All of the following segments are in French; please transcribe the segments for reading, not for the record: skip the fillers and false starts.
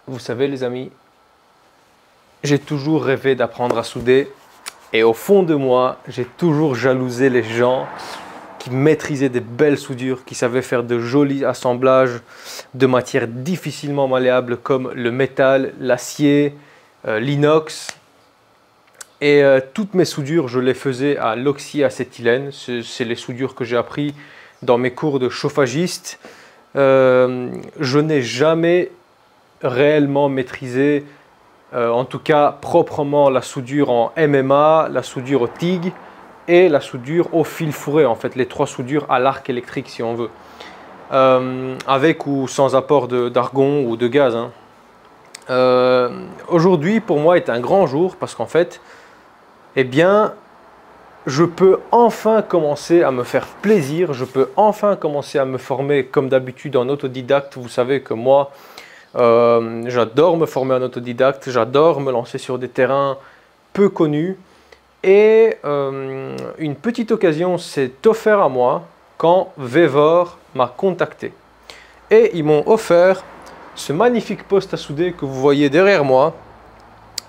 Vous savez les amis, j'ai toujours rêvé d'apprendre à souder et au fond de moi, j'ai toujours jalousé les gens qui maîtrisaient des belles soudures, qui savaient faire de jolis assemblages de matières difficilement malléables comme le métal, l'acier, l'inox. Et toutes mes soudures, je les faisais à l'oxyacétylène. C'est les soudures que j'ai appris dans mes cours de chauffagiste. Je n'ai jamais réellement maîtrisé, en tout cas proprement, la soudure en MMA, la soudure au TIG et la soudure au fil fourré, en fait les trois soudures à l'arc électrique si on veut, avec ou sans apport d'argon ou de gaz, hein. Aujourd'hui pour moi est un grand jour parce qu'en fait, eh bien, je peux enfin commencer à me faire plaisir, je peux enfin commencer à me former comme d'habitude en autodidacte. Vous savez que moi, j'adore me former en autodidacte, j'adore me lancer sur des terrains peu connus. Et une petite occasion s'est offerte à moi quand Vevor m'a contacté. Et ils m'ont offert ce magnifique poste à souder que vous voyez derrière moi,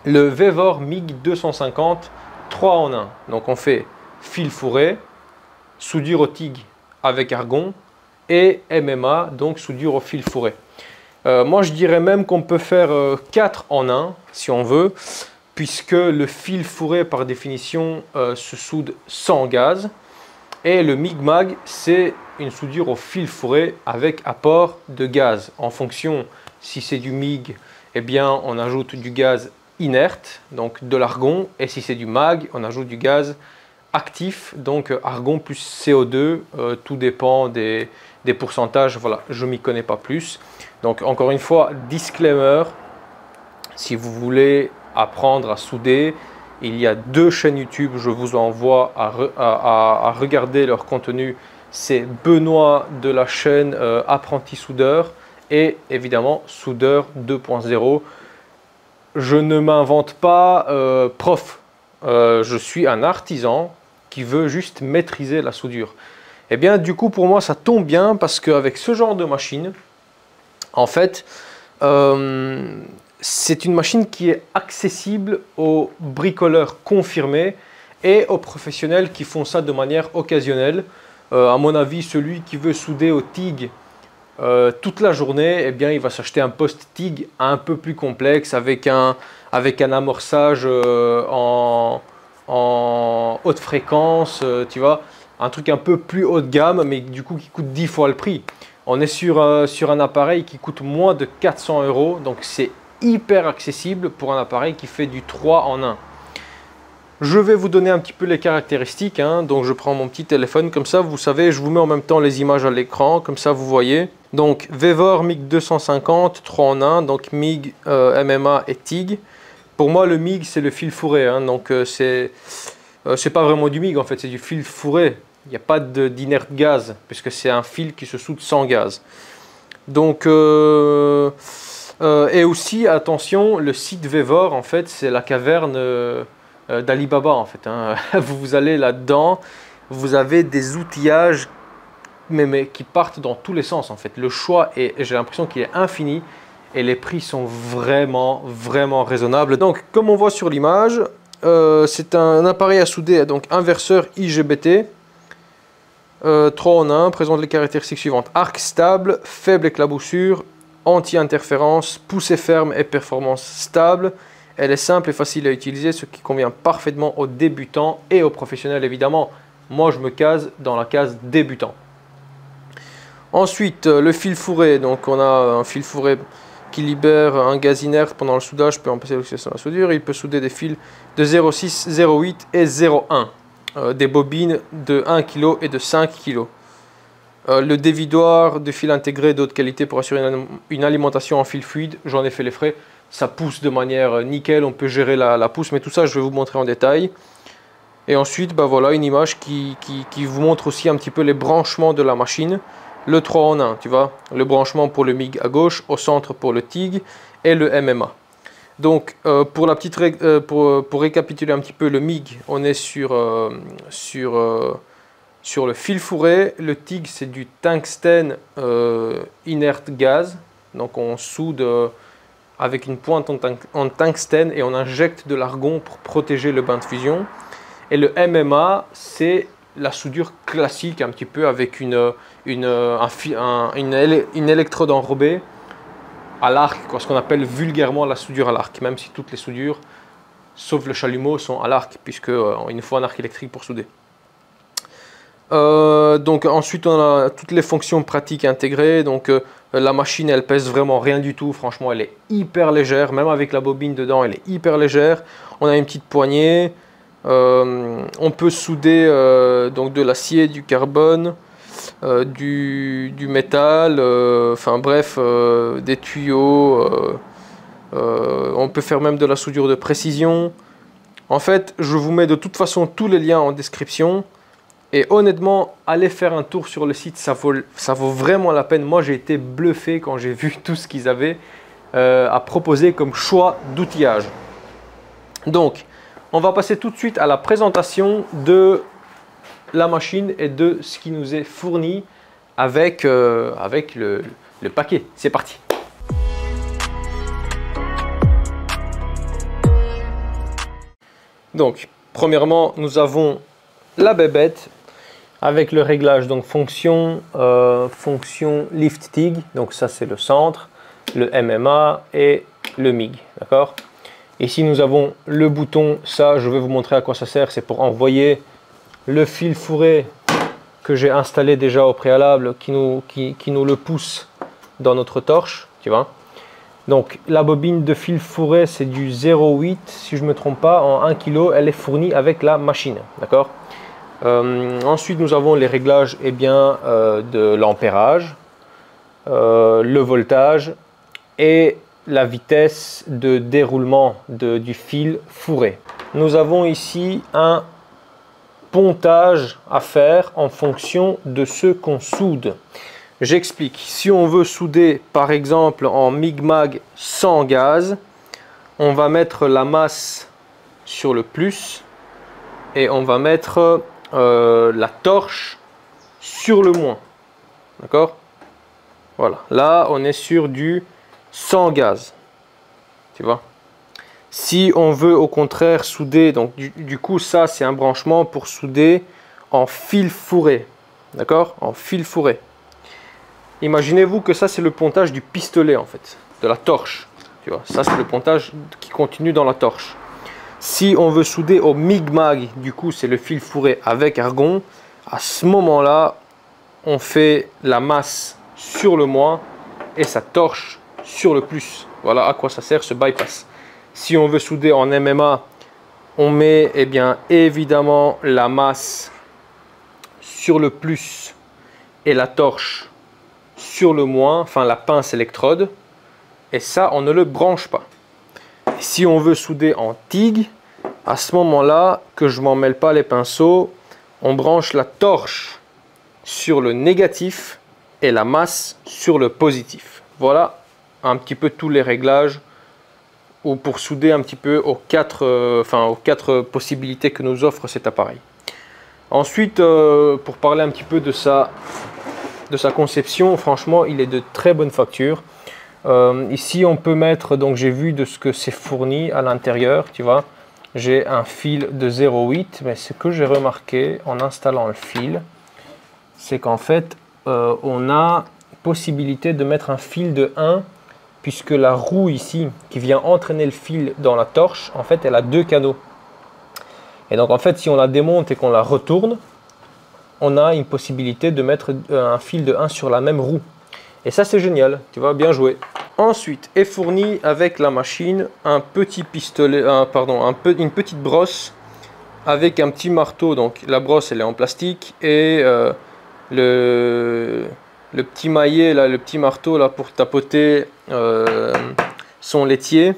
le Vevor MIG 250 3 en 1. Donc on fait fil fourré, soudure au TIG avec argon et MMA, donc soudure au fil fourré. Moi je dirais même qu'on peut faire 4 en 1 si on veut, puisque le fil fourré par définition se soude sans gaz et le MIG-MAG c'est une soudure au fil fourré avec apport de gaz. En fonction, si c'est du MIG, eh bien on ajoute du gaz inerte, donc de l'argon, et si c'est du MAG, on ajoute du gaz actif, donc argon plus CO2, tout dépend des pourcentages, voilà, je ne m'y connais pas plus. Donc encore une fois, disclaimer, si vous voulez apprendre à souder, il y a 2 chaînes YouTube, je vous envoie à regarder leur contenu, c'est Benoît de la chaîne Apprenti Soudeur et évidemment Soudeur 2.0. Je ne m'invente pas prof, je suis un artisan qui veut juste maîtriser la soudure. Et bien du coup pour moi ça tombe bien parce qu'avec ce genre de machine, en fait, c'est une machine qui est accessible aux bricoleurs confirmés et aux professionnels qui font ça de manière occasionnelle. À mon avis, celui qui veut souder au TIG toute la journée, eh bien, il va s'acheter un poste TIG un peu plus complexe avec un amorçage en haute fréquence, tu vois, un truc un peu plus haut de gamme, mais du coup qui coûte 10 fois le prix. On est sur un appareil qui coûte moins de 400 €, donc c'est hyper accessible pour un appareil qui fait du 3 en 1. Je vais vous donner un petit peu les caractéristiques, hein. Donc je prends mon petit téléphone, comme ça vous savez, je vous mets en même temps les images à l'écran, comme ça vous voyez. Donc Vevor MIG 250, 3 en 1, donc MIG, MMA et TIG. Pour moi le MIG c'est le fil fourré, hein. Donc c'est pas vraiment du MIG en fait, c'est du fil fourré. Il n'y a pas d'inerte gaz, puisque c'est un fil qui se soude sans gaz. Donc, et aussi, attention, le site Vevor, en fait, c'est la caverne d'Ali Baba, en fait, hein. Vous allez là-dedans, vous avez des outillages mais qui partent dans tous les sens, en fait. Le choix, j'ai l'impression qu'il est infini, et les prix sont vraiment, vraiment raisonnables. Donc, comme on voit sur l'image, c'est un appareil à souder, donc inverseur IGBT. 3 en 1, présente les caractéristiques suivantes: arc stable, faible éclaboussure, anti-interférence, poussée ferme et performance stable. Elle est simple et facile à utiliser, ce qui convient parfaitement aux débutants et aux professionnels évidemment. Moi je me case dans la case débutant. Ensuite le fil fourré, donc on a un fil fourré qui libère un gaz inerte pendant le soudage, peut empêcher l'oxydation de la soudure. Il peut souder des fils de 0,6, 0,8 et 0,1. Des bobines de 1 kg et de 5 kg. Le dévidoir de fil intégré de haute qualité pour assurer une alimentation en fil fluide, j'en ai fait les frais, ça pousse de manière nickel, on peut gérer la pousse, mais tout ça je vais vous montrer en détail. Et ensuite, bah voilà, une image qui vous montre aussi un petit peu les branchements de la machine. Le 3 en 1, tu vois, le branchement pour le MIG à gauche, au centre pour le TIG et le MMA. Donc pour récapituler un petit peu le MIG, on est sur le fil fourré. Le TIG c'est du tungstène inerte gaz, donc on soude avec une pointe en tungstène et on injecte de l'argon pour protéger le bain de fusion. Et le MMA, c'est la soudure classique un petit peu avec une électrode enrobée à l'arc, ce qu'on appelle vulgairement la soudure à l'arc, même si toutes les soudures, sauf le chalumeau, sont à l'arc, puisqu'il nous faut un arc électrique pour souder. Donc ensuite on a toutes les fonctions pratiques intégrées. Donc la machine, elle pèse vraiment rien du tout, franchement elle est hyper légère, même avec la bobine dedans elle est hyper légère. On a une petite poignée, on peut souder donc de l'acier, du carbone, du métal, enfin bref, des tuyaux, on peut faire même de la soudure de précision. En fait, je vous mets de toute façon tous les liens en description. Et honnêtement, allez faire un tour sur le site, ça vaut vraiment la peine. Moi, j'ai été bluffé quand j'ai vu tout ce qu'ils avaient à proposer comme choix d'outillage. Donc, on va passer tout de suite à la présentation de la machine et de ce qui nous est fourni avec le paquet. C'est parti! Donc, premièrement, nous avons la bébête avec le réglage, donc fonction lift TIG, donc ça c'est le centre, le MMA et le MIG, d'accord. Ici nous avons le bouton, ça je vais vous montrer à quoi ça sert, c'est pour envoyer le fil fourré que j'ai installé déjà au préalable, qui nous le pousse dans notre torche, tu vois. Donc la bobine de fil fourré c'est du 0,8, si je ne me trompe pas, en 1 kg, elle est fournie avec la machine, d'accord. Ensuite nous avons les réglages de l'ampérage, le voltage et la vitesse de déroulement du fil fourré. Nous avons ici un pontage à faire en fonction de ce qu'on soude. J'explique. Si on veut souder par exemple en MIG-MAG sans gaz, on va mettre la masse sur le plus et on va mettre la torche sur le moins, d'accord. Voilà, là on est sur du sans gaz, tu vois. Si on veut au contraire souder, donc du coup ça c'est un branchement pour souder en fil fourré, d'accord, en fil fourré. Imaginez-vous que ça c'est le pontage du pistolet en fait, de la torche, tu vois. Ça c'est le pontage qui continue dans la torche. Si on veut souder au MIG-MAG, du coup c'est le fil fourré avec argon, à ce moment-là, on fait la masse sur le moins et sa torche sur le plus. Voilà à quoi ça sert ce bypass. Si on veut souder en MMA, on met évidemment la masse sur le plus et la torche sur le moins, enfin la pince électrode, et ça on ne le branche pas. Si on veut souder en TIG, à ce moment-là, que je m'en mêle pas les pinceaux, on branche la torche sur le négatif et la masse sur le positif. Voilà un petit peu tous les réglages ou pour souder un petit peu aux quatre possibilités que nous offre cet appareil. Ensuite, pour parler un petit peu de sa conception, franchement, il est de très bonne facture. Ici, on peut mettre, donc j'ai vu de ce que c'est fourni à l'intérieur, tu vois. J'ai un fil de 0,8, mais ce que j'ai remarqué en installant le fil, c'est qu'en fait, on a possibilité de mettre un fil de 1, puisque la roue ici, qui vient entraîner le fil dans la torche, en fait, elle a 2 canaux. Et donc, en fait, si on la démonte et qu'on la retourne, on a une possibilité de mettre un fil de 1 sur la même roue. Et ça, c'est génial, tu vois, bien joué. Ensuite, est fourni avec la machine un petit pistolet, une petite brosse avec un petit marteau. Donc, la brosse, elle est en plastique et le petit maillet, là, le petit marteau là, pour tapoter son laitier.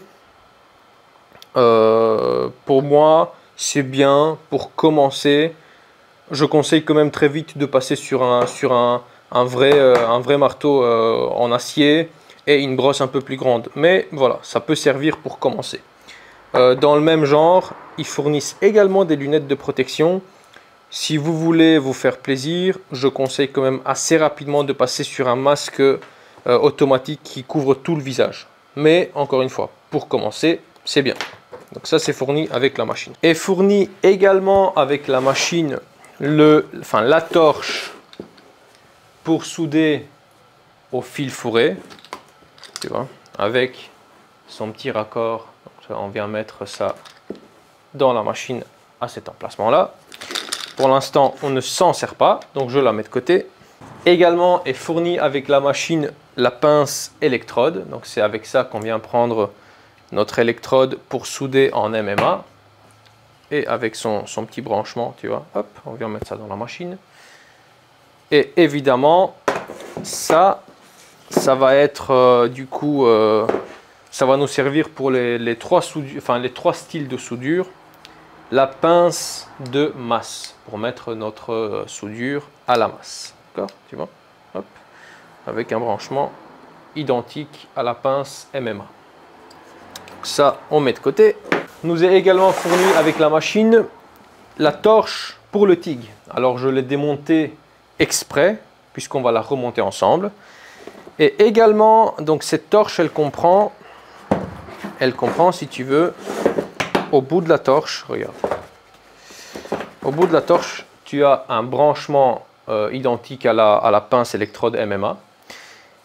Pour moi, c'est bien pour commencer. Je conseille quand même très vite de passer sur un vrai marteau en acier et une brosse un peu plus grande. Mais voilà, ça peut servir pour commencer. Dans le même genre, ils fournissent également des lunettes de protection. Si vous voulez vous faire plaisir, je conseille quand même assez rapidement de passer sur un masque automatique qui couvre tout le visage. mais encore une fois, pour commencer, c'est bien. Donc ça, c'est fourni avec la machine. Et fourni également avec la machine, la torche pour souder au fil fourré, tu vois, avec son petit raccord. Donc ça, on vient mettre ça dans la machine à cet emplacement-là. Pour l'instant, on ne s'en sert pas, donc je la mets de côté. Également est fourni avec la machine la pince électrode. Donc c'est avec ça qu'on vient prendre notre électrode pour souder en MMA. Et avec son petit branchement, tu vois, hop, on vient mettre ça dans la machine. Et évidemment, ça va être du coup, ça va nous servir pour les trois styles de soudure. La pince de masse pour mettre notre soudure à la masse. D'accord, tu vois, hop, avec un branchement identique à la pince MMA. Donc ça, on met de côté. Nous est également fourni avec la machine la torche pour le TIG. Alors je l'ai démontée exprès puisqu'on va la remonter ensemble. Et également, donc cette torche, elle comprend, si tu veux, au bout de la torche, regarde. Au bout de la torche, tu as un branchement identique à la pince électrode MMA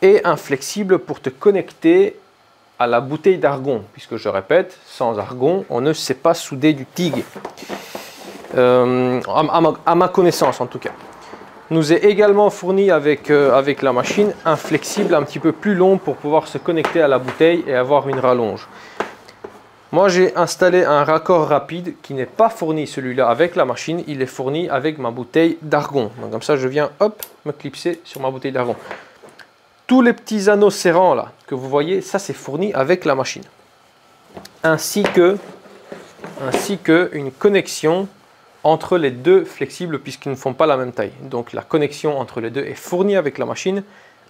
et un flexible pour te connecter à la bouteille d'argon, puisque je répète, sans argon, on ne sait pas souder du TIG. À ma connaissance en tout cas. Nous est également fourni avec la machine un flexible un petit peu plus long pour pouvoir se connecter à la bouteille et avoir une rallonge. Moi, j'ai installé un raccord rapide qui n'est pas fourni celui-là avec la machine, il est fourni avec ma bouteille d'argon. Donc comme ça, je viens hop me clipser sur ma bouteille d'argon. Tous les petits anneaux serrants là que vous voyez, ça c'est fourni avec la machine. Ainsi que une connexion entre les deux flexibles puisqu'ils ne font pas la même taille. Donc la connexion entre les deux est fournie avec la machine,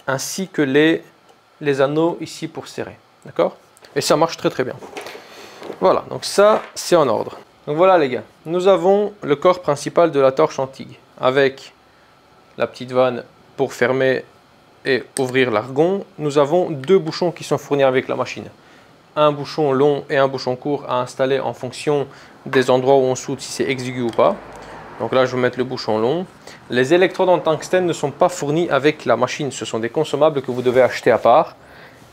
ainsi que les anneaux ici pour serrer. D'accord? Et ça marche très très bien. Voilà, donc ça c'est en ordre. Donc voilà les gars, nous avons le corps principal de la torche en TIG avec la petite vanne pour fermer et ouvrir l'argon. Nous avons deux bouchons qui sont fournis avec la machine. Un bouchon long et un bouchon court à installer en fonction des endroits où on soude, si c'est exigu ou pas. Donc là je vais mettre le bouchon long. Les électrodes en tungstène ne sont pas fournis avec la machine, ce sont des consommables que vous devez acheter à part.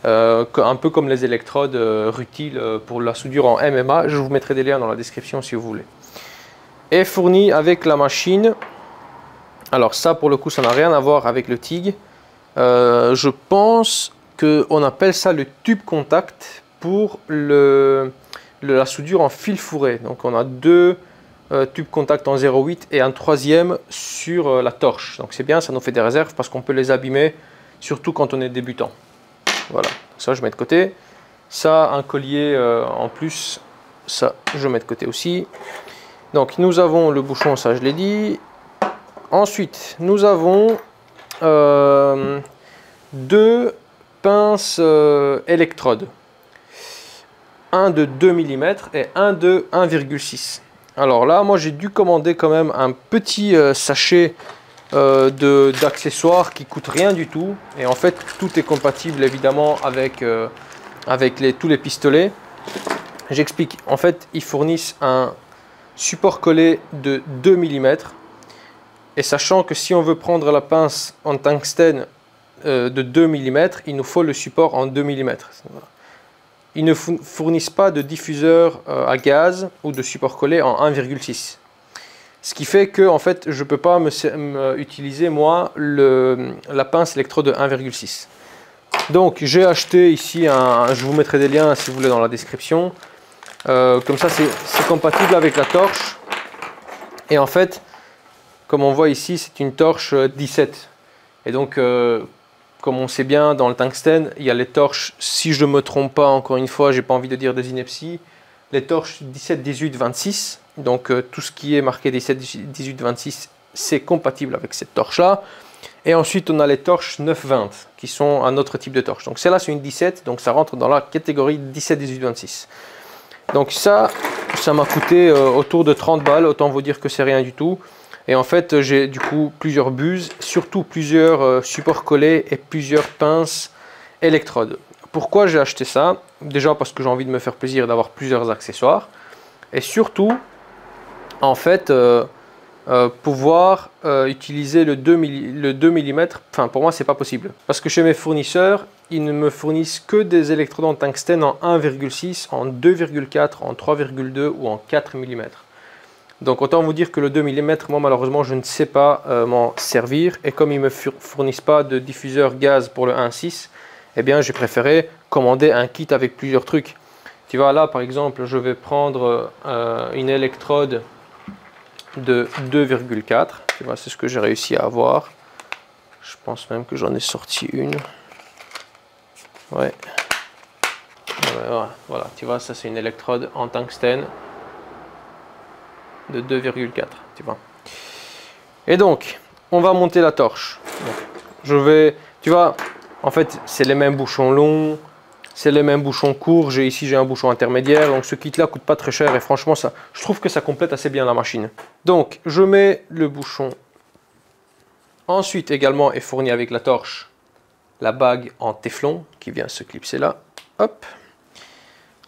Un peu comme les électrodes rutiles pour la soudure en MMA, je vous mettrai des liens dans la description si vous voulez. Est fourni avec la machine. Alors ça pour le coup ça n'a rien à voir avec le TIG. Je pense qu'on appelle ça le tube contact pour la soudure en fil fourré. Donc on a deux tubes contact en 0,8 et un troisième sur la torche. Donc c'est bien, ça nous fait des réserves parce qu'on peut les abîmer, surtout quand on est débutant. Voilà, ça je mets de côté. Ça, un collier en plus, ça je mets de côté aussi. Donc nous avons le bouchon, ça je l'ai dit. Ensuite, nous avons deux pinces électrodes. Un de 2 mm et un de 1,6. Alors là, moi j'ai dû commander quand même un petit sachet d'accessoires qui coûte rien du tout. Et en fait, tout est compatible évidemment avec tous les pistolets. J'explique. En fait, ils fournissent un support collé de 2 mm. Et sachant que si on veut prendre la pince en tungstène de 2 mm, il nous faut le support en 2 mm. Ils ne fournissent pas de diffuseur à gaz ou de support collé en 1,6. Ce qui fait que en fait, je ne peux pas utiliser moi la pince électrode de 1,6. Donc j'ai acheté ici, je vous mettrai des liens si vous voulez dans la description. Comme ça c'est compatible avec la torche. Et en fait, comme on voit ici, c'est une torche 17. Et donc, comme on sait bien, dans le tungstène, il y a les torches, si je ne me trompe pas, encore une fois, j'ai pas envie de dire des inepties, les torches 17, 18, 26. Donc, tout ce qui est marqué 17, 18, 26, c'est compatible avec cette torche-là. Et ensuite, on a les torches 9, 20, qui sont un autre type de torche. Donc, celle-là, c'est une 17, donc ça rentre dans la catégorie 17, 18, 26. Donc, ça m'a coûté autour de 30 balles, autant vous dire que c'est rien du tout. Et en fait, j'ai du coup plusieurs buses, surtout plusieurs supports collés et plusieurs pinces électrodes. pourquoi j'ai acheté ça? Déjà parce que j'ai envie de me faire plaisir d'avoir plusieurs accessoires. Et surtout, en fait, pouvoir utiliser le 2 mm. Enfin, pour moi, c'est pas possible. Parce que chez mes fournisseurs, ils ne me fournissent que des électrodes en tungstène en 1,6, en 2,4, en 3,2 ou en 4 mm. Donc autant vous dire que le 2 mm, moi malheureusement je ne sais pas m'en servir, et comme ils ne me fournissent pas de diffuseur gaz pour le 1.6, eh bien j'ai préféré commander un kit avec plusieurs trucs. Tu vois là par exemple je vais prendre une électrode de 2,4, tu vois c'est ce que j'ai réussi à avoir. Je pense même que j'en ai sorti une. Ouais. Voilà, tu vois ça c'est une électrode en tungstène de 2,4, tu vois. Et donc, on va monter la torche. Donc, je vais, tu vois, en fait, c'est les mêmes bouchons longs, c'est les mêmes bouchons courts. Ici, j'ai un bouchon intermédiaire. Donc, ce kit-là coûte pas très cher et franchement, je trouve que ça complète assez bien la machine. Donc, je mets le bouchon. Ensuite, également, est fourni avec la torche la bague en téflon qui vient se clipser là. Hop.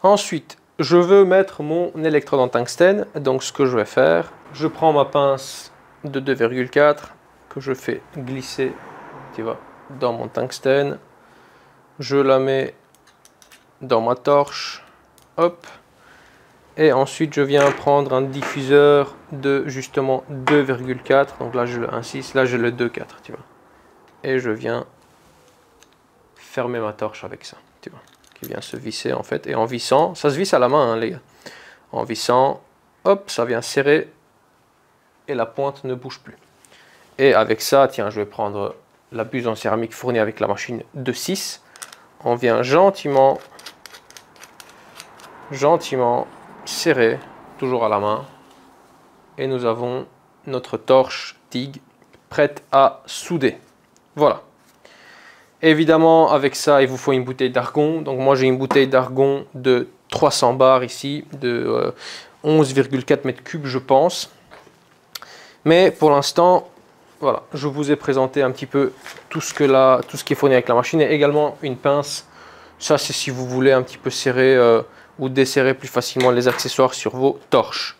Ensuite, je veux mettre mon électrode en tungstène, donc ce que je vais faire, je prends ma pince de 2,4 que je fais glisser, tu vois, dans mon tungstène, je la mets dans ma torche, hop, et ensuite je viens prendre un diffuseur de justement 2,4, donc là j'ai le 1,6, là j'ai le 2,4, tu vois, et je viens fermer ma torche avec ça, tu vois, qui vient se visser en fait, et en vissant, ça se visse à la main hein, les gars, en vissant, hop, ça vient serrer et la pointe ne bouge plus. Et avec ça, tiens, je vais prendre la buse en céramique fournie avec la machine de 6, on vient gentiment serrer, toujours à la main, et nous avons notre torche TIG prête à souder. Voilà. Évidemment, avec ça, il vous faut une bouteille d'argon. Donc moi, j'ai une bouteille d'argon de 300 bars ici, de 11,4 mètres cubes, je pense. Mais pour l'instant, voilà, je vous ai présenté un petit peu tout ce qui est fourni avec la machine, et également une pince. Ça, c'est si vous voulez un petit peu serrer ou desserrer plus facilement les accessoires sur vos torches.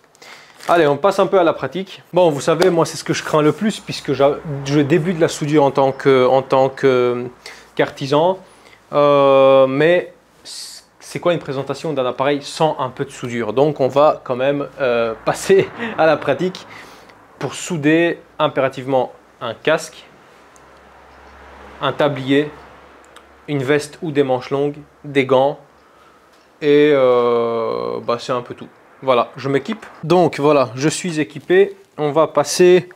Allez, on passe un peu à la pratique. Bon, vous savez, moi, c'est ce que je crains le plus puisque je débute la soudure en tant qu'artisan. Mais c'est quoi une présentation d'un appareil sans un peu de soudure? Donc, on va quand même passer à la pratique pour souder impérativement un casque, un tablier, une veste ou des manches longues, des gants et c'est un peu tout. Voilà, je m'équipe. Donc voilà, je suis équipé. On va passer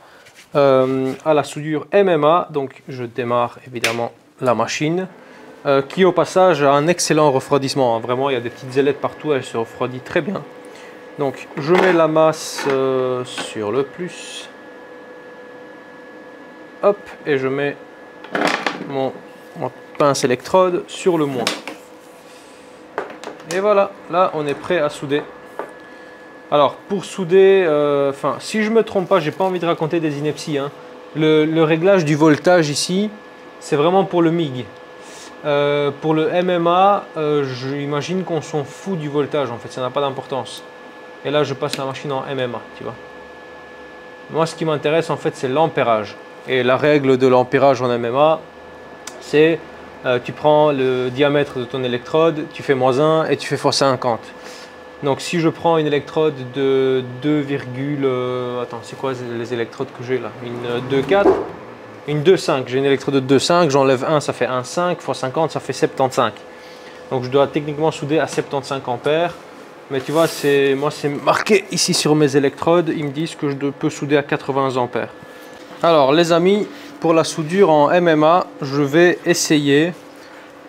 à la soudure MMA. Donc je démarre évidemment la machine qui au passage a un excellent refroidissement. Vraiment, il y a des petites ailettes partout, elle se refroidit très bien. Donc je mets la masse sur le plus. Hop, et je mets mon pince électrode sur le moins. Et voilà, là on est prêt à souder. Alors pour souder, si je me trompe pas, j'ai pas envie de raconter des inepties, hein. Le réglage du voltage ici, c'est vraiment pour le MIG. Pour le MMA, j'imagine qu'on s'en fout du voltage en fait, ça n'a pas d'importance. Et là je passe la machine en MMA, tu vois. Moi ce qui m'intéresse en fait c'est l'ampérage. Et la règle de l'ampérage en MMA, c'est tu prends le diamètre de ton électrode, tu fais -1 et tu fais x50. Donc si je prends une électrode de 2, attends, c'est quoi les électrodes que j'ai là? Une 2,4, une 2,5. J'ai une électrode de 2,5, j'enlève 1, ça fait 1,5, x 50, ça fait 75. Donc je dois techniquement souder à 75 ampères. Mais tu vois, moi c'est marqué ici sur mes électrodes, ils me disent que je peux souder à 80 ampères. Alors les amis, pour la soudure en MMA, je vais essayer.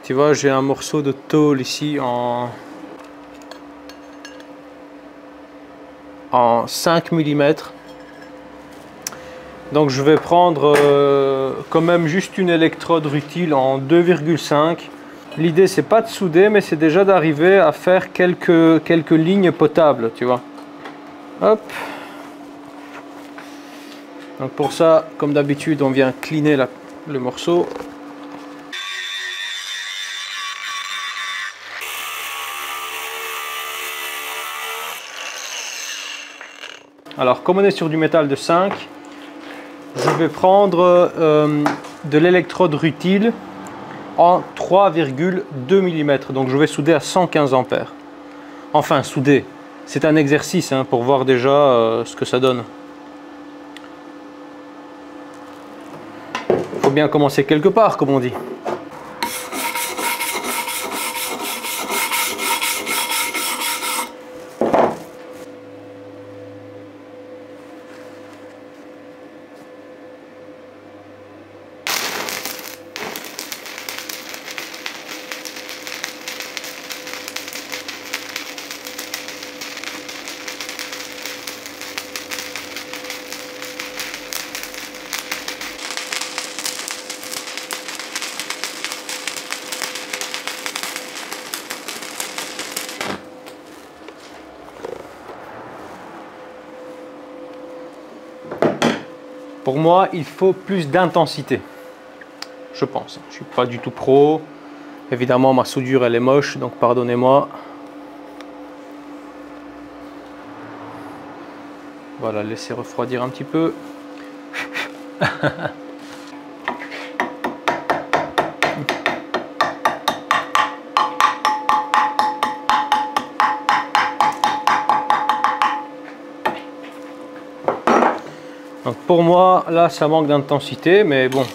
Tu vois, j'ai un morceau de tôle ici en 5 mm. Donc je vais prendre quand même juste une électrode rutile en 2,5. L'idée c'est pas de souder, mais c'est déjà d'arriver à faire quelques lignes potables, tu vois. Hop. Donc pour ça, comme d'habitude, on vient cleaner le morceau. Alors comme on est sur du métal de 5, je vais prendre de l'électrode rutile en 3,2 mm. Donc je vais souder à 115 ampères. Enfin souder, c'est un exercice hein, pour voir déjà ce que ça donne. Il faut bien commencer quelque part, comme on dit. Pour moi, il faut plus d'intensité, je pense. Je ne suis pas du tout pro. Évidemment, ma soudure, elle est moche, donc pardonnez-moi. Voilà, laisser refroidir un petit peu. Donc pour moi, là, ça manque d'intensité, mais bon. Vous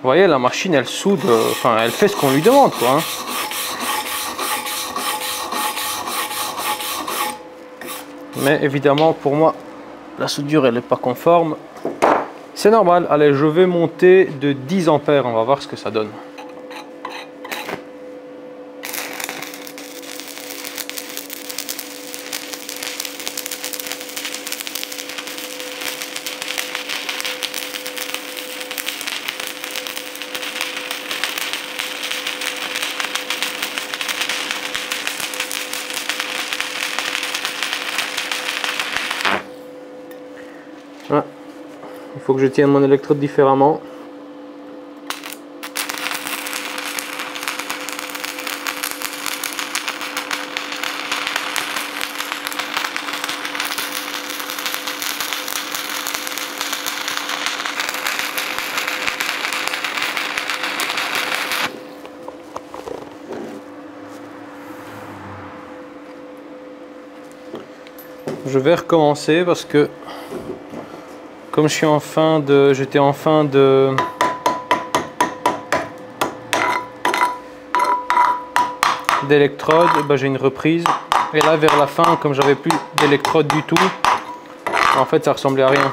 voyez, la machine, elle soude, enfin, elle fait ce qu'on lui demande, quoi. Hein. Mais évidemment, pour moi, la soudure, elle n'est pas conforme. C'est normal. Allez, je vais monter de 10 ampères. On va voir ce que ça donne. Ah, il faut que je tienne mon électrode différemment. Je vais recommencer parce que comme je suis en fin de, j'étais en fin de d'électrode, ben j'ai une reprise et là vers la fin, comme j'avais plus d'électrode du tout, en fait ça ressemblait à rien.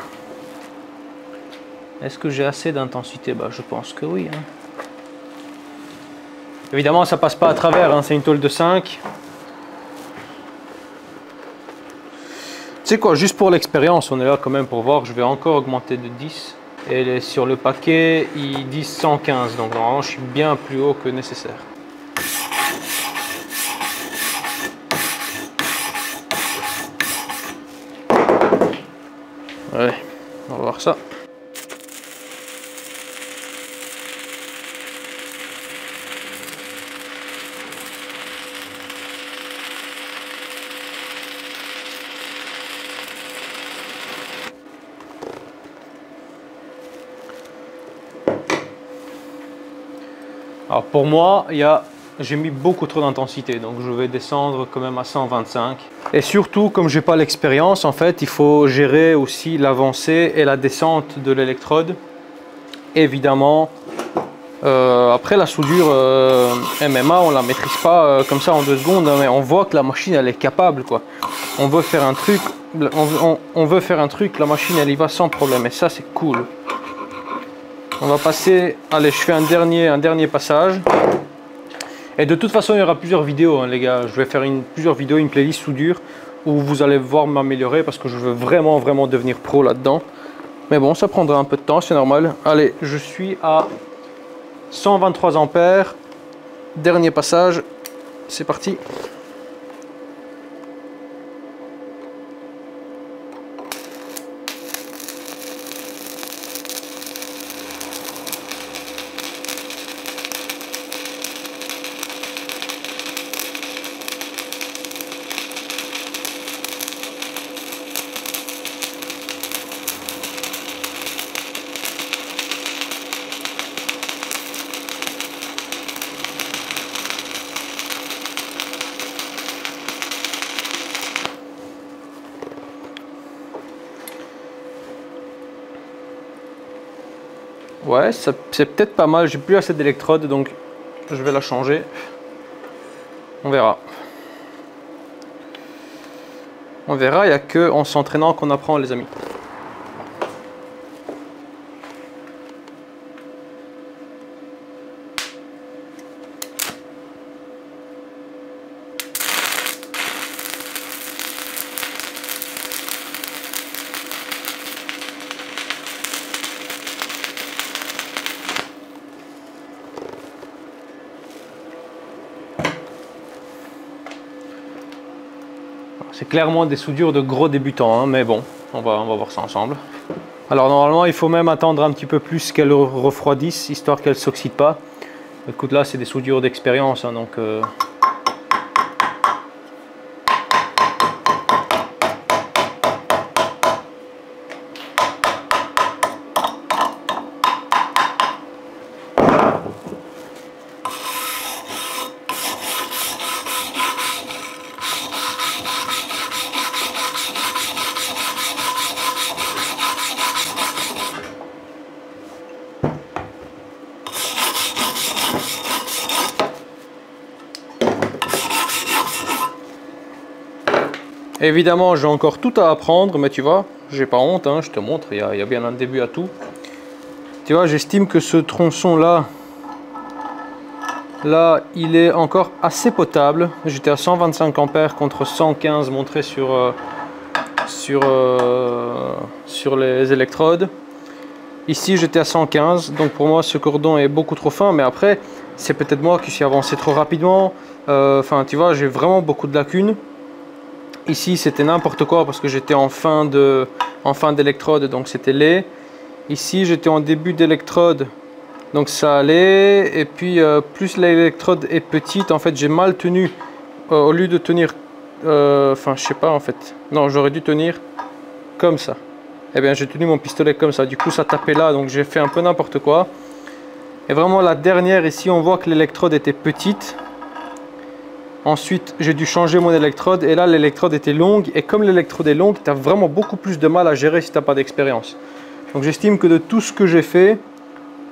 Est-ce que j'ai assez d'intensité? Ben, je pense que oui. Hein. Évidemment ça passe pas à travers, hein, c'est une tôle de 5. Tu sais quoi, juste pour l'expérience, on est là quand même pour voir, je vais encore augmenter de 10. Et sur le paquet, ils disent 115, donc normalement je suis bien plus haut que nécessaire. Allez, on va voir ça. Alors pour moi, j'ai mis beaucoup trop d'intensité, donc je vais descendre quand même à 125. Et surtout, comme j'ai pas l'expérience, en fait, il faut gérer aussi l'avancée et la descente de l'électrode. Évidemment, après la soudure MMA, on la maîtrise pas comme ça en 2 secondes, hein, mais on voit que la machine elle est capable, quoi. On veut faire un truc, la machine elle y va sans problème, et ça c'est cool. On va passer, allez, je fais un dernier passage. Et de toute façon, il y aura plusieurs vidéos, hein, les gars. Je vais faire plusieurs vidéos, une playlist soudure, où vous allez voir m'améliorer parce que je veux vraiment devenir pro là-dedans. Mais bon, ça prendra un peu de temps, c'est normal. Allez, je suis à 123 ampères. Dernier passage, c'est parti. Ouais, c'est peut-être pas mal. J'ai plus assez d'électrodes, donc je vais la changer. On verra. On verra, il n'y a que en s'entraînant qu'on apprend, les amis. C'est clairement des soudures de gros débutants, hein, mais bon, on va voir ça ensemble. Alors normalement, il faut même attendre un petit peu plus qu'elle refroidisse, histoire qu'elle ne s'oxyde pas. Écoute, là, c'est des soudures d'expérience, hein, donc... Évidemment, j'ai encore tout à apprendre, mais tu vois, j'ai pas honte, hein, je te montre, il y a bien un début à tout. Tu vois, j'estime que ce tronçon-là, il est encore assez potable. J'étais à 125 ampères contre 115 montré sur les électrodes. Ici, j'étais à 115, donc pour moi, ce cordon est beaucoup trop fin, mais après, c'est peut-être moi qui suis avancé trop rapidement. Enfin, tu vois, j'ai vraiment beaucoup de lacunes. Ici, c'était n'importe quoi parce que j'étais en fin d'électrode, donc c'était laid. Ici, j'étais en début d'électrode, donc ça allait. Et puis, plus l'électrode est petite, en fait, j'ai mal tenu. Au lieu de tenir, enfin, je sais pas, en fait. Non, j'aurais dû tenir comme ça. Eh bien, j'ai tenu mon pistolet comme ça. Du coup, ça tapait là, donc j'ai fait un peu n'importe quoi. Et vraiment, la dernière, ici, on voit que l'électrode était petite. Ensuite, j'ai dû changer mon électrode et là, l'électrode était longue. Et comme l'électrode est longue, tu as vraiment beaucoup plus de mal à gérer si tu n'as pas d'expérience. Donc, j'estime que de tout ce que j'ai fait,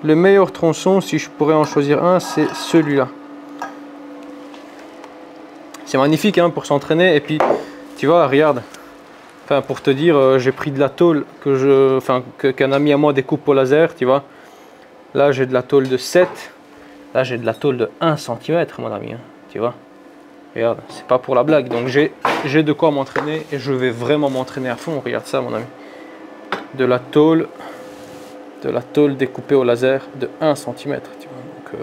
le meilleur tronçon, si je pourrais en choisir un, c'est celui-là. C'est magnifique hein, pour s'entraîner. Et puis, tu vois, regarde. Enfin, pour te dire, j'ai pris de la tôle qu'un ami à moi découpe au laser, tu vois. Là, j'ai de la tôle de 7. Là, j'ai de la tôle de 1 cm, mon ami. Hein, tu vois. Regarde, c'est pas pour la blague, donc j'ai de quoi m'entraîner et je vais vraiment m'entraîner à fond. Regarde ça, mon ami. De la tôle découpée au laser de 1 cm. Tu vois, donc,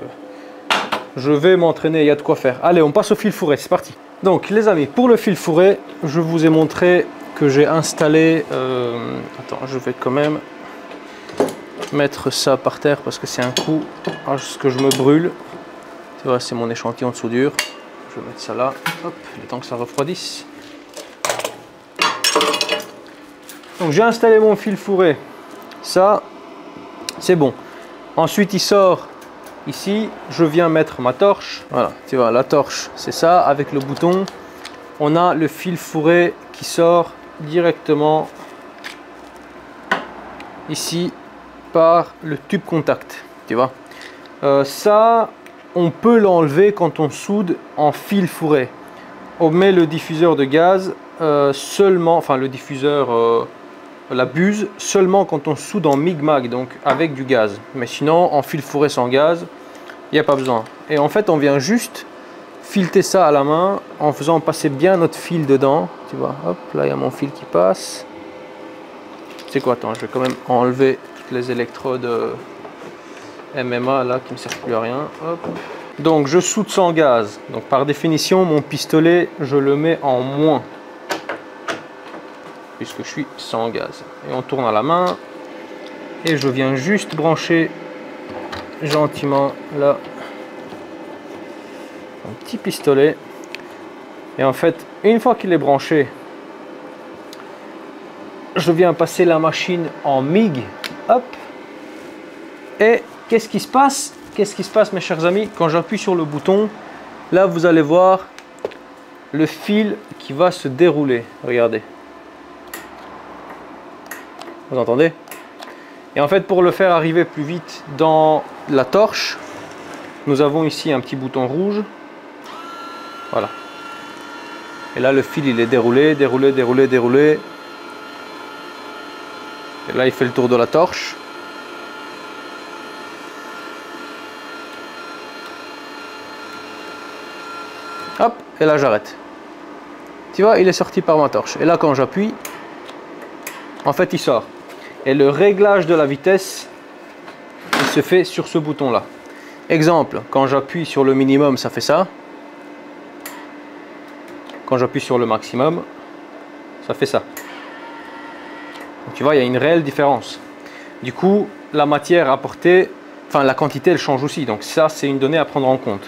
je vais m'entraîner, il y a de quoi faire. Allez, on passe au fil fourré, c'est parti. Donc, les amis, pour le fil fourré, je vous ai montré que j'ai installé. Attends, je vais quand même mettre ça par terre parce que c'est un coup à ce que je me brûle. Tu vois, c'est mon échantillon de soudure. Je vais mettre ça là, hop, le temps que ça refroidisse. Donc j'ai installé mon fil fourré, ça c'est bon. Ensuite il sort ici, je viens mettre ma torche. Voilà, tu vois la torche c'est ça, avec le bouton. On a le fil fourré qui sort directement ici par le tube contact, tu vois. Ça, on peut l'enlever quand on soude en fil fourré. On met le diffuseur de gaz seulement, enfin le diffuseur, la buse, seulement quand on soude en MIG-MAG, donc avec du gaz. Mais sinon, en fil fourré sans gaz, il n'y a pas besoin. Et en fait, on vient juste fileter ça à la main en faisant passer bien notre fil dedans. Tu vois, hop, là il y a mon fil qui passe. C'est quoi, attends, je vais quand même enlever toutes les électrodes MMA là qui ne servent plus à rien. Hop. Donc je soude sans gaz. Donc par définition, mon pistolet, je le mets en moins. Puisque je suis sans gaz. Et on tourne à la main. Et je viens juste brancher gentiment là un petit pistolet. Et en fait, une fois qu'il est branché, je viens passer la machine en MIG. Hop. Et qu'est-ce qui se passe? Qu'est-ce qui se passe, mes chers amis? Quand j'appuie sur le bouton, là, vous allez voir le fil qui va se dérouler. Regardez. Vous entendez? Et en fait, pour le faire arriver plus vite dans la torche, nous avons ici un petit bouton rouge. Voilà. Et là, le fil, il est déroulé, déroulé, déroulé, déroulé. Et là, il fait le tour de la torche. Hop, et là, j'arrête. Tu vois, il est sorti par ma torche. Et là, quand j'appuie, en fait, il sort. Et le réglage de la vitesse, il se fait sur ce bouton-là. Exemple, quand j'appuie sur le minimum, ça fait ça. Quand j'appuie sur le maximum, ça fait ça. Donc, tu vois, il y a une réelle différence. Du coup, la matière apportée, enfin la quantité, elle change aussi. Donc ça, c'est une donnée à prendre en compte.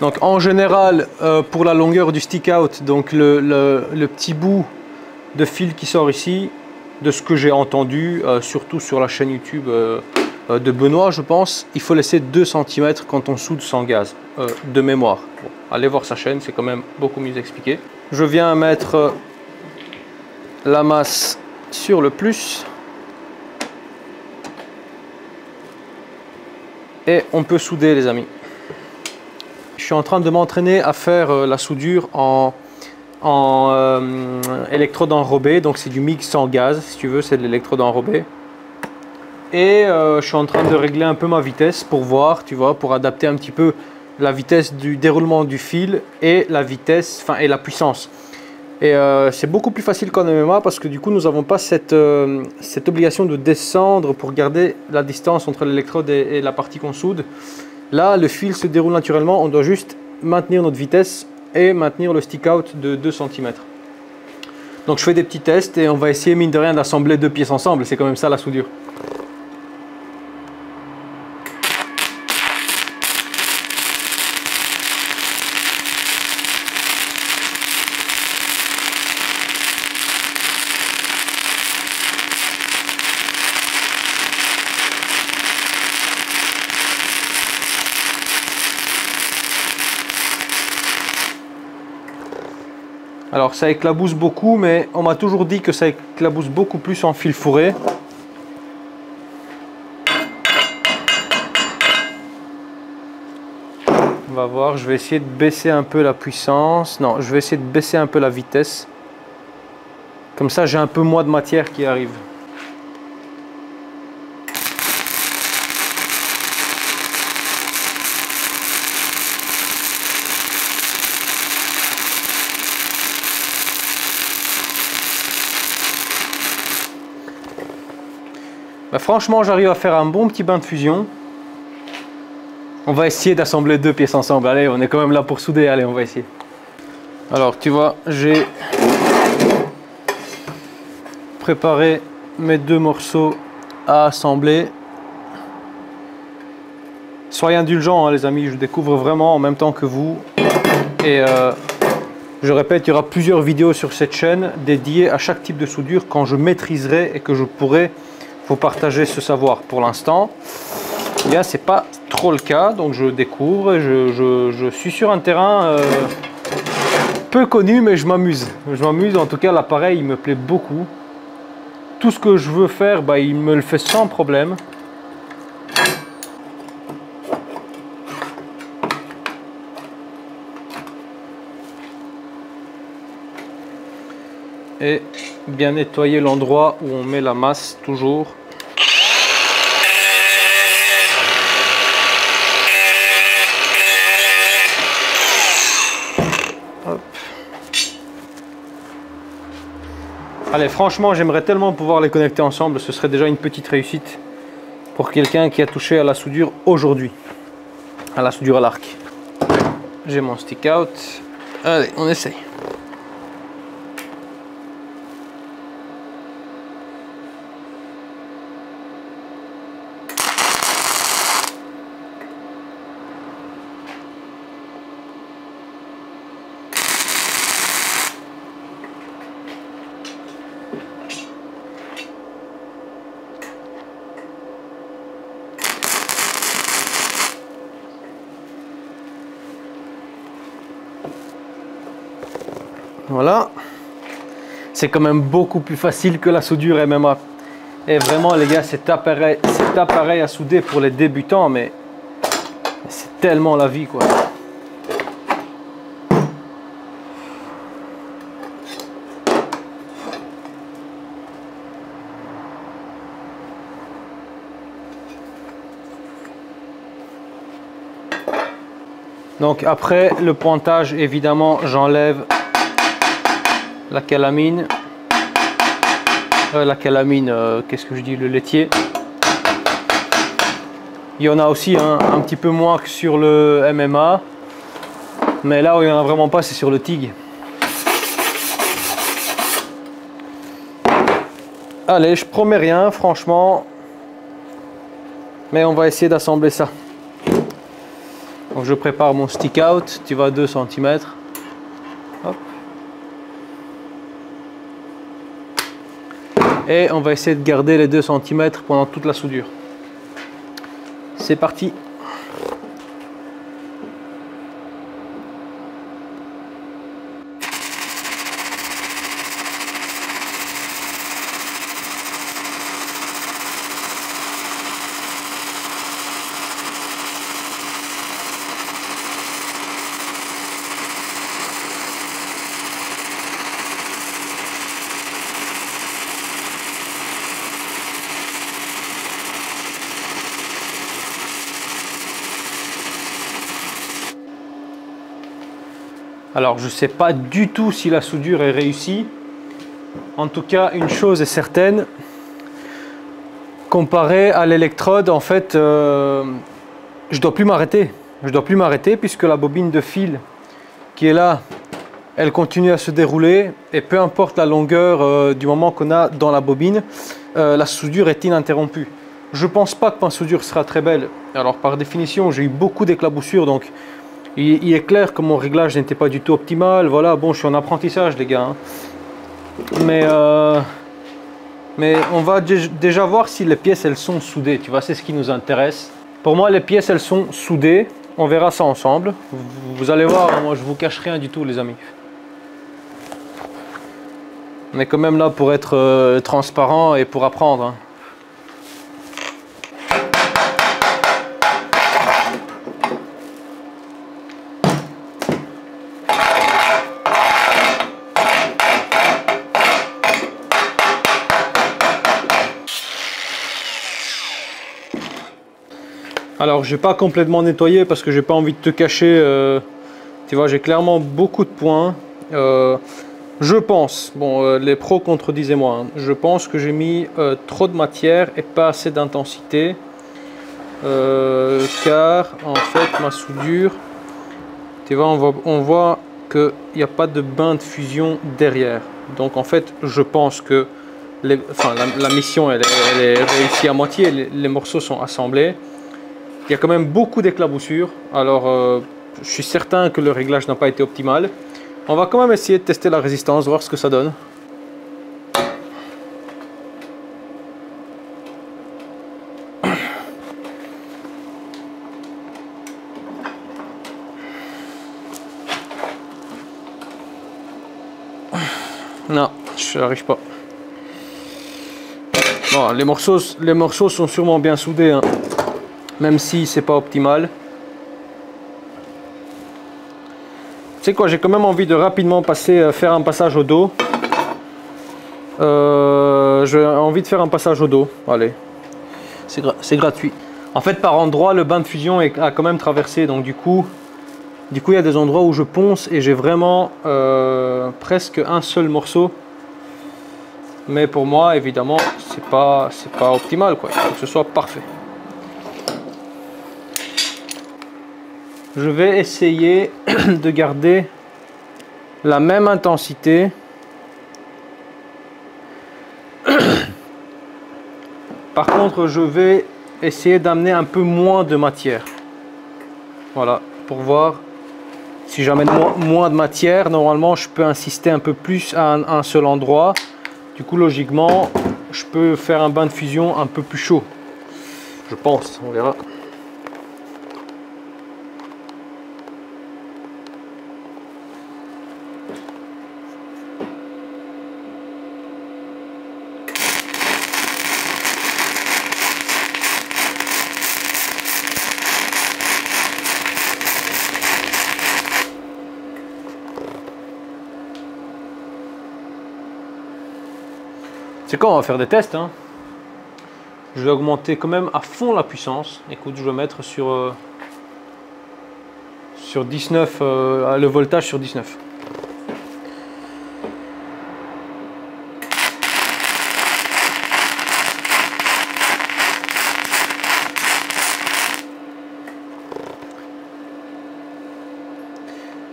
Donc en général, pour la longueur du stick out, donc le petit bout de fil qui sort ici, de ce que j'ai entendu, surtout sur la chaîne YouTube de Benoît, je pense, il faut laisser 2 cm quand on soude sans gaz, de mémoire. Bon, allez voir sa chaîne, c'est quand même beaucoup mieux expliqué. Je viens mettre la masse sur le plus. Et on peut souder, les amis. Je suis en train de m'entraîner à faire la soudure en électrode enrobée. Donc c'est du mix sans gaz, si tu veux, c'est de l'électrode enrobée. Et je suis en train de régler un peu ma vitesse pour voir, tu vois, pour adapter un petit peu la vitesse du déroulement du fil et la vitesse, enfin et la puissance. Et c'est beaucoup plus facile qu'en MMA parce que du coup nous n'avons pas cette obligation de descendre pour garder la distance entre l'électrode et la partie qu'on soude. Là le fil se déroule naturellement, on doit juste maintenir notre vitesse et maintenir le stick out de 2 cm. Donc je fais des petits tests et on va essayer mine de rien d'assembler 2 pièces ensemble, c'est quand même ça la soudure. Alors ça éclabousse beaucoup, mais on m'a toujours dit que ça éclabousse beaucoup plus en fil fourré. On va voir, je vais essayer de baisser un peu la puissance. Non, je vais essayer de baisser un peu la vitesse. Comme ça j'ai un peu moins de matière qui arrive. Bah franchement, j'arrive à faire un bon petit bain de fusion. On va essayer d'assembler 2 pièces ensemble. Allez, on est quand même là pour souder. Allez, on va essayer. Alors, tu vois, j'ai préparé mes 2 morceaux à assembler. Soyez indulgents, hein, les amis. Je découvre vraiment en même temps que vous. Et je répète, il y aura plusieurs vidéos sur cette chaîne dédiées à chaque type de soudure quand je maîtriserai et que je pourrai vous partager ce savoir. Pour l'instant, eh bien c'est pas trop le cas, donc je découvre et je suis sur un terrain peu connu, mais je m'amuse. En tout cas, l'appareil il me plaît beaucoup. Tout ce que je veux faire, bah, il me le fait sans problème. Et bien nettoyer l'endroit où on met la masse toujours. Hop. Allez, franchement, j'aimerais tellement pouvoir les connecter ensemble. Ce serait déjà une petite réussite pour quelqu'un qui a touché à la soudure aujourd'hui, à la soudure à l'arc. J'ai mon stick out. Allez, on essaye. Voilà, c'est quand même beaucoup plus facile que la soudure MMA. Et vraiment les gars, c'est appareil à souder pour les débutants, mais c'est tellement la vie quoi. Donc après le pointage, évidemment, j'enlève la calamine. Qu'est-ce que je dis, le laitier. Il y en a aussi un petit peu moins que sur le MMA. Mais là où il n'y en a vraiment pas, c'est sur le TIG. Allez, je promets rien, franchement. Mais on va essayer d'assembler ça. Donc je prépare mon stick out, tu vas à 2 cm. Hop. Et on va essayer de garder les 2 cm pendant toute la soudure. C'est parti. Alors je ne sais pas du tout si la soudure est réussie. En tout cas, une chose est certaine. Comparé à l'électrode, en fait, je ne dois plus m'arrêter. Je ne dois plus m'arrêter puisque la bobine de fil qui est là, elle continue à se dérouler. Et peu importe la longueur du moment qu'on a dans la bobine, la soudure est ininterrompue. Je ne pense pas que ma soudure sera très belle. Alors par définition, j'ai eu beaucoup d'éclaboussures, donc il est clair que mon réglage n'était pas du tout optimal. Voilà, bon, je suis en apprentissage les gars. Mais on va déjà voir si les pièces elles sont soudées. Tu vois, c'est ce qui nous intéresse. Pour moi, les pièces elles sont soudées. On verra ça ensemble. Vous allez voir, moi je vous cache rien du tout les amis. On est quand même là pour être transparent et pour apprendre. Hein. Alors, je n'ai pas complètement nettoyé parce que j'ai pas envie de te cacher. Tu vois, j'ai clairement beaucoup de points. Je pense, bon, les pros contredisaient-moi, hein, je pense que j'ai mis trop de matière et pas assez d'intensité. Car en fait, ma soudure, tu vois, on voit qu'il n'y a pas de bain de fusion derrière. Donc, en fait, je pense que la mission elle est réussie à moitié. Les morceaux sont assemblés. Il y a quand même beaucoup d'éclaboussures, alors je suis certain que le réglage n'a pas été optimal. On va quand même essayer de tester la résistance, voir ce que ça donne. Non, je n'arrive pas. Bon, les morceaux sont sûrement bien soudés, hein. Même si c'est pas optimal. Tu sais quoi, j'ai quand même envie de rapidement faire un passage au dos. J'ai envie de faire un passage au dos. Allez, c'est gratuit. En fait, par endroit, le bain de fusion a quand même traversé. Donc du coup, il y a des endroits où je ponce et j'ai vraiment presque un seul morceau. Mais pour moi, évidemment, c'est pas optimal, quoi. Il faut que ce soit parfait. Je vais essayer de garder la même intensité. Par contre, je vais essayer d'amener un peu moins de matière. Voilà, pour voir si j'amène moins de matière. Normalement, je peux insister un peu plus à un seul endroit. Du coup, logiquement, je peux faire un bain de fusion un peu plus chaud. Je pense, on verra. C'est quand on va faire des tests, hein. Je vais augmenter quand même à fond la puissance. Écoute, je vais mettre sur 19, le voltage sur 19.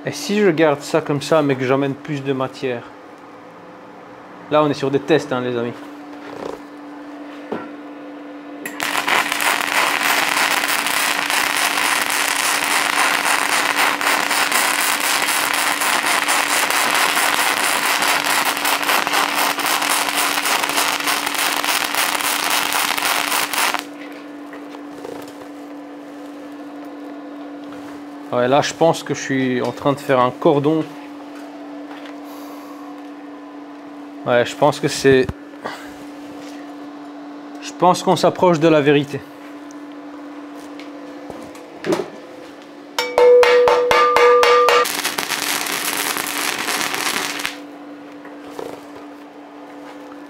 Et si je garde ça comme ça, mais que j'amène plus de matière, là on est sur des tests, hein, les amis. Ouais, là je pense que je suis en train de faire un cordon. Ouais, je pense que c'est... Je pense qu'on s'approche de la vérité.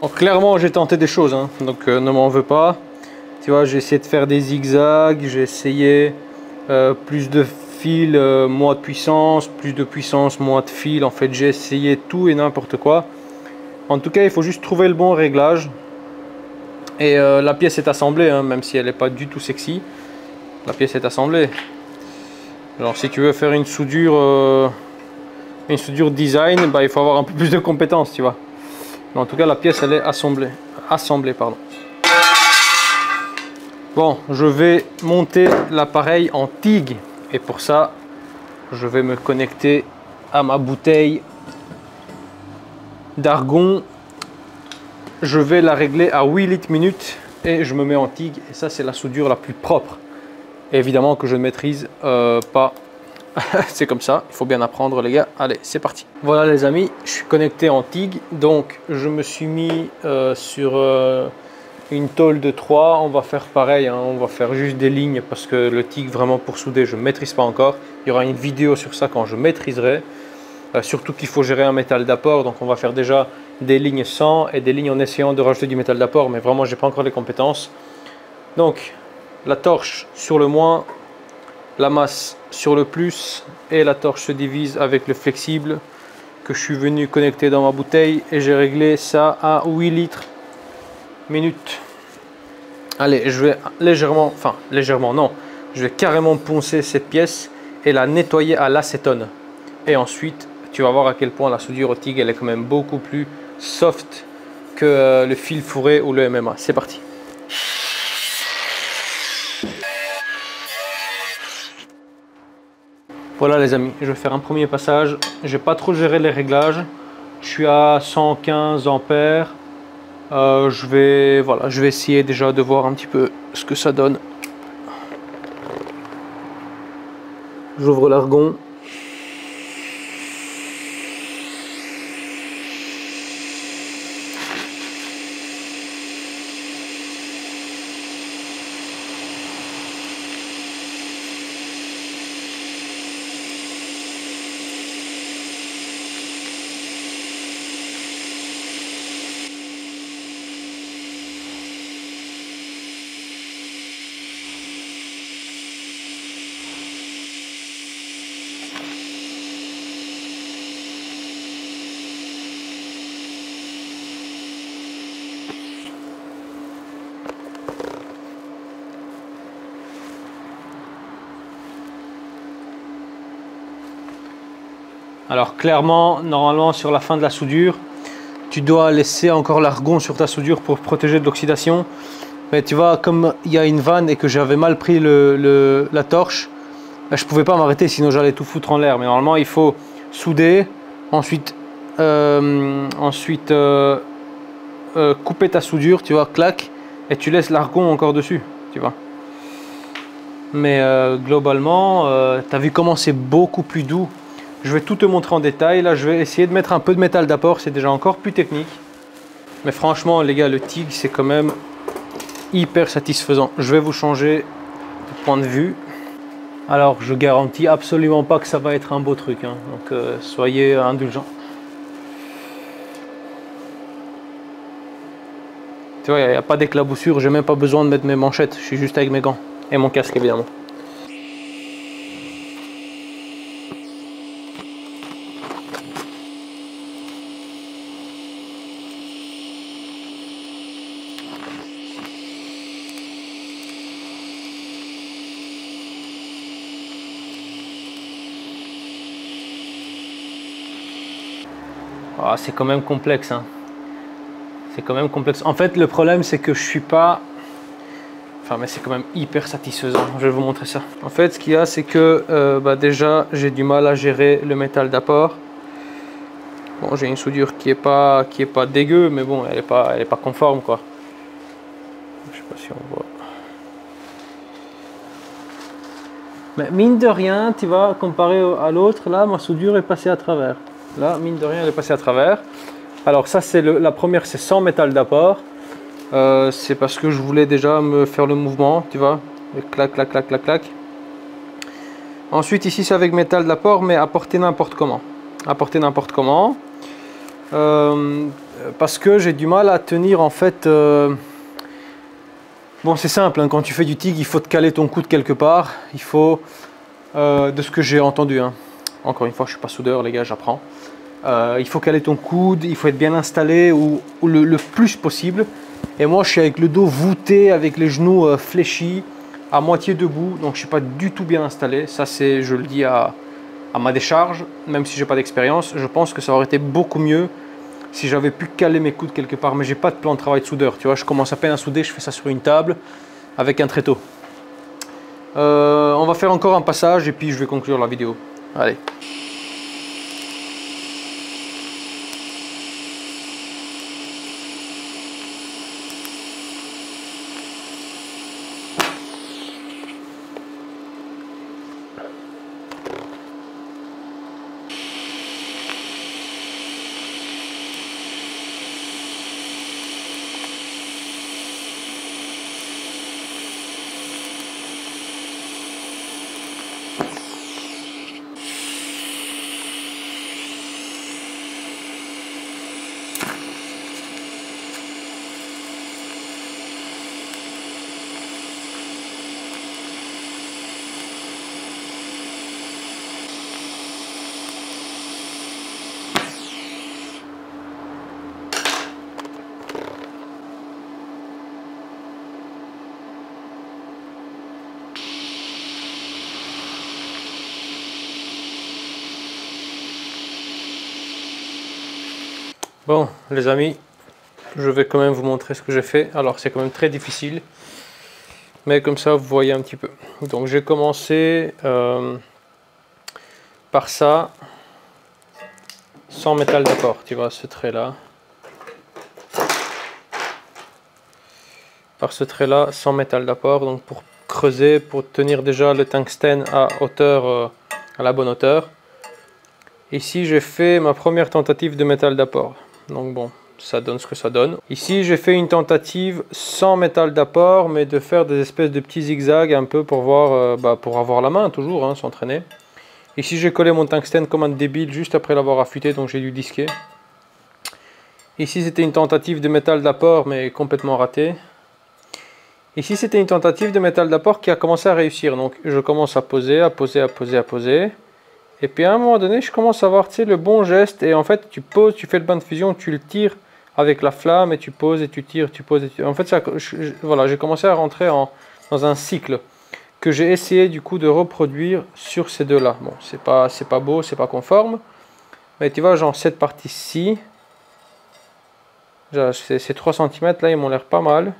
Bon, clairement j'ai tenté des choses, hein, donc ne m'en veux pas. Tu vois, j'ai essayé de faire des zigzags, j'ai essayé plus de fil, moins de puissance, plus de puissance, moins de fil. En fait, j'ai essayé tout et n'importe quoi. En tout cas, il faut juste trouver le bon réglage. Et la pièce est assemblée, hein, même si elle n'est pas du tout sexy. La pièce est assemblée. Alors, si tu veux faire une soudure design, bah, il faut avoir un peu plus de compétences, tu vois. Mais en tout cas, la pièce, elle est assemblée, pardon. Bon, je vais monter l'appareil en TIG. Et pour ça, je vais me connecter à ma bouteille d'argon. Je vais la régler à 8 litres minute et je me mets en TIG. Et ça, c'est la soudure la plus propre. Et évidemment que je ne maîtrise pas. C'est comme ça, il faut bien apprendre les gars. Allez, c'est parti. Voilà les amis, je suis connecté en TIG. Donc, je me suis mis sur... une tôle de 3, on va faire pareil, hein, on va faire juste des lignes parce que le TIG vraiment pour souder je ne maîtrise pas encore. Il y aura une vidéo sur ça quand je maîtriserai. Surtout qu'il faut gérer un métal d'apport, donc on va faire déjà des lignes sans et des lignes en essayant de rajouter du métal d'apport, mais vraiment j'ai pas encore les compétences. Donc la torche sur le moins, la masse sur le plus et la torche se divise avec le flexible que je suis venu connecter dans ma bouteille et j'ai réglé ça à 8 litres minutes. Allez, je vais légèrement non, je vais carrément poncer cette pièce et la nettoyer à l'acétone. Et ensuite, tu vas voir à quel point la soudure au TIG elle est quand même beaucoup plus soft que le fil fourré ou le MMA. C'est parti. Voilà les amis, je vais faire un premier passage. J'ai pas trop géré les réglages. Je suis à 115 ampères. Je vais essayer déjà de voir un petit peu ce que ça donne. J'ouvre l'argon. Alors clairement, normalement sur la fin de la soudure, tu dois laisser encore l'argon sur ta soudure pour protéger de l'oxydation. Mais tu vois, comme il y a une vanne et que j'avais mal pris la torche, je ne pouvais pas m'arrêter sinon j'allais tout foutre en l'air. Mais normalement il faut souder, ensuite couper ta soudure, tu vois, clac, et tu laisses l'argon encore dessus, tu vois. Mais globalement, tu as vu comment c'est beaucoup plus doux. Je vais tout te montrer en détail. Là, je vais essayer de mettre un peu de métal d'apport. C'est déjà encore plus technique. Mais franchement, les gars, le TIG, c'est quand même hyper satisfaisant. Je vais vous changer de point de vue. Alors, je garantis absolument pas que ça va être un beau truc, hein. Donc, soyez indulgents. Tu vois, il n'y a pas d'éclaboussure, j'ai même pas besoin de mettre mes manchettes, je suis juste avec mes gants et mon casque évidemment. Ah, c'est quand même complexe, hein. C'est quand même complexe. En fait, le problème, c'est que je suis pas... Enfin, mais c'est quand même hyper satisfaisant. Je vais vous montrer ça. En fait, ce qu'il y a, c'est que déjà, j'ai du mal à gérer le métal d'apport. Bon, j'ai une soudure qui est pas dégueu, mais bon, elle est pas conforme, quoi. Je sais pas si on voit. Mais mine de rien, tu vois, comparé à l'autre, là, ma soudure est passée à travers. Là, mine de rien, elle est passée à travers. Alors ça, c'est la première, c'est sans métal d'apport. C'est parce que je voulais déjà me faire le mouvement, tu vois. Et clac, clac, clac, clac, clac. Ensuite, ici, c'est avec métal d'apport, mais apporté n'importe comment. Apporté n'importe comment. Parce que j'ai du mal à tenir, en fait... Bon, c'est simple, hein, quand tu fais du TIG, il faut te caler ton coude quelque part. Il faut, de ce que j'ai entendu, hein. Encore une fois, je ne suis pas soudeur, les gars, j'apprends. Il faut caler ton coude, il faut être bien installé ou le plus possible. Et moi, je suis avec le dos voûté, avec les genoux fléchis, à moitié debout. Donc, je ne suis pas du tout bien installé. Ça, c'est, je le dis à ma décharge, même si je n'ai pas d'expérience. Je pense que ça aurait été beaucoup mieux si j'avais pu caler mes coudes quelque part, mais j'ai pas de plan de travail de soudeur. Tu vois, je commence à peine à souder, je fais ça sur une table avec un tréteau. On va faire encore un passage et puis je vais conclure la vidéo. Allez. Bon, les amis, je vais quand même vous montrer ce que j'ai fait. Alors, c'est quand même très difficile, mais comme ça, vous voyez un petit peu. Donc, j'ai commencé par ça, sans métal d'apport. Tu vois, ce trait-là. Par ce trait-là, sans métal d'apport. Donc, pour creuser, pour tenir déjà le tungstène à hauteur, à la bonne hauteur. Ici, j'ai fait ma première tentative de métal d'apport. Donc bon, ça donne ce que ça donne. Ici, j'ai fait une tentative sans métal d'apport, mais de faire des espèces de petits zigzags un peu pour voir, pour avoir la main toujours, hein, s'entraîner. Ici, j'ai collé mon tungstène comme un débile juste après l'avoir affûté, donc j'ai dû disquer. Ici, c'était une tentative de métal d'apport, mais complètement ratée. Ici, c'était une tentative de métal d'apport qui a commencé à réussir. Donc, je commence à poser, à poser, à poser, à poser. Et puis à un moment donné, je commence à avoir, tu sais, le bon geste. Et en fait, tu poses, tu fais le bain de fusion, tu le tires avec la flamme et tu poses et tu tires, tu poses et tu... En fait, ça, voilà, j'ai commencé à rentrer dans un cycle que j'ai essayé du coup de reproduire sur ces deux-là. Bon, c'est pas beau, c'est pas conforme. Mais tu vois, genre cette partie-ci, ces 3 cm là, ils m'ont l'air pas mal.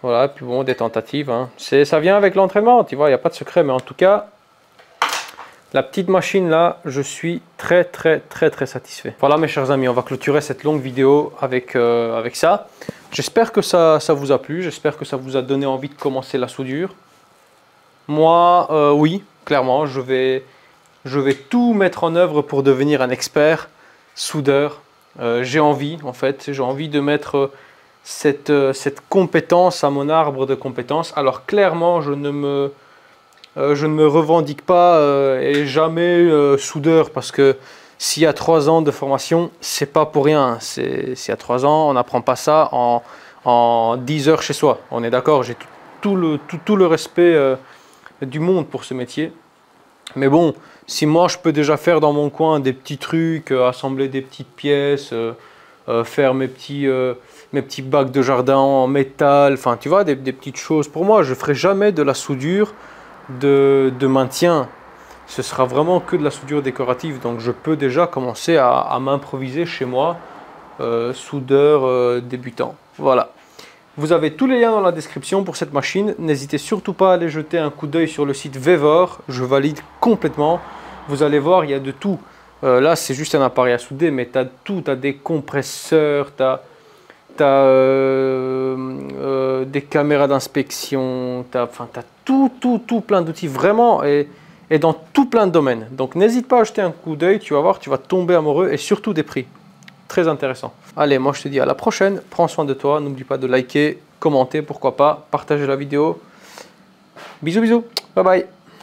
Voilà, puis bon, des tentatives. Hein. Ça vient avec l'entraînement, tu vois, il n'y a pas de secret. Mais en tout cas... La petite machine là, je suis très satisfait. Voilà mes chers amis, on va clôturer cette longue vidéo avec ça. J'espère que ça vous a plu, j'espère que ça vous a donné envie de commencer la soudure. Moi, oui, clairement, je vais tout mettre en œuvre pour devenir un expert soudeur. J'ai envie, en fait, j'ai envie de mettre cette compétence à mon arbre de compétences. Alors clairement, je ne me revendique pas et jamais soudeur parce que S'il y a 3 ans de formation, c'est pas pour rien. S'il y a 3 ans, on n'apprend pas ça en 10 heures chez soi. On est d'accord, j'ai tout le respect du monde pour ce métier. Mais bon, si moi je peux déjà faire dans mon coin des petits trucs, assembler des petites pièces, faire mes petits bacs de jardin en métal, enfin tu vois, des petites choses. Pour moi, je ne ferai jamais de la soudure de maintien. Ce sera vraiment que de la soudure décorative. Donc je peux déjà commencer à m'improviser chez moi, soudeur débutant. Voilà. Vous avez tous les liens dans la description pour cette machine. N'hésitez surtout pas à aller jeter un coup d'œil sur le site Vevor. Je valide complètement. Vous allez voir, il y a de tout. Là, c'est juste un appareil à souder, mais tu as tout. Tu as des compresseurs, tu as, des caméras d'inspection, tu as tout, plein d'outils, vraiment, et dans tout plein de domaines. Donc, n'hésite pas à jeter un coup d'œil. Tu vas voir, tu vas tomber amoureux, et surtout des prix. Très intéressant. Allez, moi je te dis à la prochaine. Prends soin de toi. N'oublie pas de liker, commenter, pourquoi pas, partager la vidéo. Bisous, bisous. Bye bye.